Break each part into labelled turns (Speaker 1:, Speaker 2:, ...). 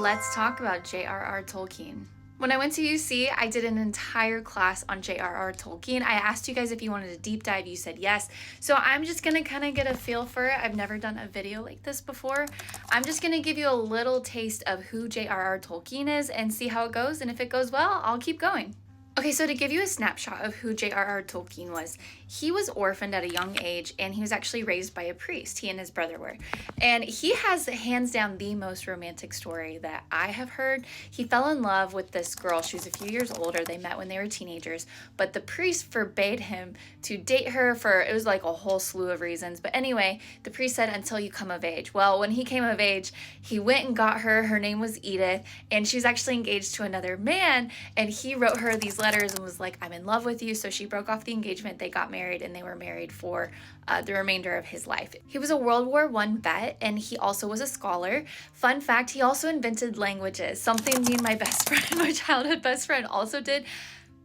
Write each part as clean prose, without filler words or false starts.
Speaker 1: let's talk about J R R Tolkien. When I went to UC, I did an entire class on J R R Tolkien. I asked you guys if you wanted a deep dive, you said yes. So I'm just gonna kind of get a feel for it. I've never done a video like this before. I'm just gonna give you a little taste of who J R R Tolkien is and see how it goes. And if it goes well, I'll keep going. Okay, so to give you a snapshot of who J R R Tolkien was, he was orphaned at a young age and he was actually raised by a priest. He and his brother were. And he has hands down the most romantic story that I have heard. He fell in love with this girl. She was a few years older. They met when they were teenagers, but the priest forbade him to date her for, it was like a whole slew of reasons. But anyway, the priest said, until you come of age. Well, when he came of age, he went and got her. Her name was Edith, and she's actually engaged to another man. And he wrote her these letters and was like, I'm in love with you. So she broke off the engagement. They got married and they were married for the remainder of his life. He was a World War I vet and he also was a scholar. Fun fact, he also invented languages, something me and my best friend, my childhood best friend also did.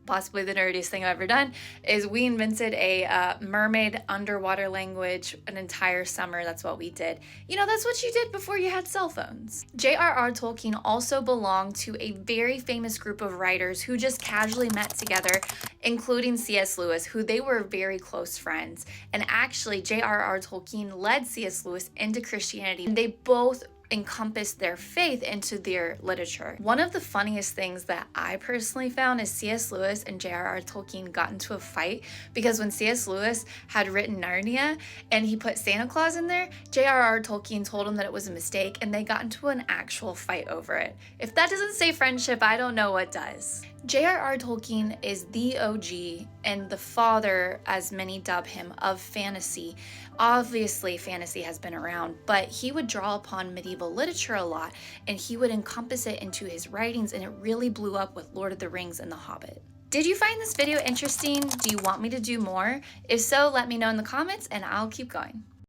Speaker 1: Possibly the nerdiest thing I've ever done, is we invented a mermaid underwater language an entire summer. That's what we did. You know, that's what you did before you had cell phones. J R R Tolkien also belonged to a very famous group of writers who just casually met together, including C.S. Lewis, who they were very close friends. And actually, J R R Tolkien led C.S. Lewis into Christianity. They both encompass their faith into their literature. One of the funniest things that I personally found is C.S. Lewis and J R R Tolkien got into a fight because when C.S. Lewis had written Narnia and he put Santa Claus in there, J R R Tolkien told him that it was a mistake and they got into an actual fight over it. If that doesn't say friendship, I don't know what does. J R R Tolkien is the OG and the father, as many dub him, of fantasy. Obviously, fantasy has been around, but he would draw upon medieval literature a lot and he would encompass it into his writings, and it really blew up with Lord of the Rings and The Hobbit. Did you find this video interesting? Do you want me to do more? If so, let me know in the comments and I'll keep going.